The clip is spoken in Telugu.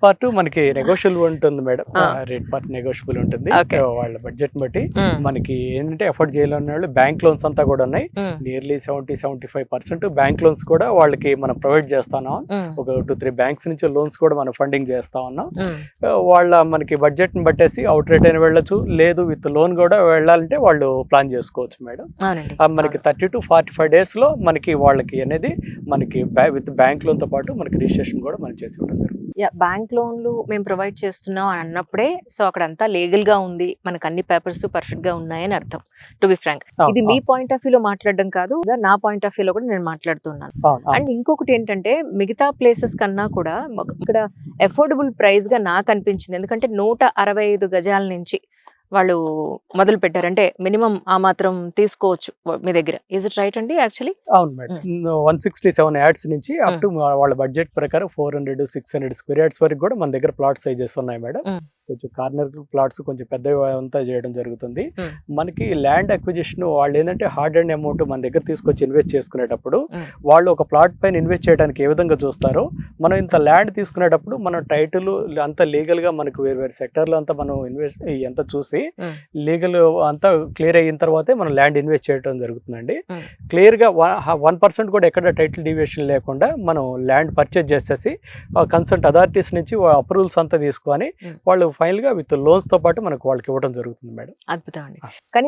పార్ట్ మనకి నెగోషియబుల్ ఉంటుంది మేడం. ఆ. రేట్ పార్ట్ నెగోషియబుల్ ఉంటుంది. Okay. వాళ్ళ బడ్జెట్ బట్టి ఉమ్, మనకి ఏంటంటే ఎఫర్ట్ చేయలేని వాళ్ళు బ్యాంక్ లోన్స్ అంతా కూడా ఉన్నాయి. ఉమ్, నియర్లీ 70-75% బ్యాంక్ లోన్స్ కూడా వాళ్ళకి మనం ప్రొవైడ్ చేస్తున్నాం. ఉమ్, ఒక 2-3 బ్యాంక్స్ నుంచి లోన్స్ కూడా మనం ఫండింగ్ చేస్తా ఉన్నాం. ఉమ్, వాళ్ళ మనకి బడ్జెట్ ని బట్టేసి అవుట్ రేట్ అయినా వెళ్ళొచ్చు, లేదు విత్ లోన్ కూడా వెళ్ళాలంటే వాళ్ళు ప్లాన్ చేసుకోవచ్చు మేడం. అవునండి. మనకి 30 to 45 days లో మనకి వాళ్ళకి అనేది మనకి విత్ బ్యాంక్ లోన్ తో పాటు మనకి రిజిస్ట్రేషన్ కూడా మనం చేసి ఇవ్వడం జరుగుతుంది. బ్యాంక్ లోన్లు మేము ప్రొవైడ్ చేస్తున్నాం అని అన్నప్పుడే సో అక్కడంతా లీగల్ గా ఉంది, మనకు అన్ని పేపర్స్ పర్ఫెక్ట్ గా ఉన్నాయని అర్థం. టు బి ఫ్రాంక్, ఇది మీ పాయింట్ ఆఫ్ వ్యూలో మాట్లాడడం కాదు, నా పాయింట్ ఆఫ్ వ్యూలో కూడా నేను మాట్లాడుతున్నాను. అండ్ ఇంకొకటి ఏంటంటే మిగతా ప్లేసెస్ కన్నా కూడా ఇక్కడ అఫోర్డబుల్ ప్రైస్ గా నాకు అనిపించింది. ఎందుకంటే 165 గజాల నుంచి వాళ్ళు మొదలు పెట్టారు, అంటే మినిమం ఆ మాత్రం తీసుకోవచ్చు మీ దగ్గర. ఈజ్ ఇట్ రైట్ అండి? యాక్చువల్లీ అవును మేడం. 167 యాడ్స్ నుంచి అప్ టు వాళ్ళ బడ్జెట్ ప్రకారం 400-600 స్క్వేర్ యార్డ్స్ వరకు కూడా మన దగ్గర ప్లాట్ సైజెస్ ఉన్నాయి మేడం. కొంచెం కార్నర్ ప్లాట్స్ కొంచెం పెద్దవి అంతా చేయడం జరుగుతుంది. మనకి ల్యాండ్ అక్విజిషన్ వాళ్ళు ఏంటంటే హార్డ్ అండ్ అమౌంట్ మన దగ్గర తీసుకొచ్చి ఇన్వెస్ట్ చేసుకునేటప్పుడు వాళ్ళు ఒక ప్లాట్ పైన ఇన్వెస్ట్ చేయడానికి ఏ విధంగా చూస్తారో, మనం ఇంత ల్యాండ్ తీసుకునేటప్పుడు మనం టైటిల్ అంతా లీగల్ గా మనకు వేరు సెక్టర్లో అంతా మనం ఇన్వెస్ట్ ఎంత చూసి లీగల్ అంతా క్లియర్ అయిన తర్వాతే మనం ల్యాండ్ ఇన్వెస్ట్ చేయడం జరుగుతుందండి. క్లియర్ గా 1% కూడా ఎక్కడ టైటిల్ డివియేషన్ లేకుండా మనం ల్యాండ్ పర్చేజ్ చేసేసి కన్సల్ట్ అథారిటీస్ నుంచి అప్రూవల్స్ అంతా తీసుకొని వాళ్ళు ఫైనల్ గా విత్ లోన్స్ తో పాటు మనకు వాళ్ళకి ఇవ్వడం జరుగుతుంది మేడం. అద్భుతం అండి. కానీ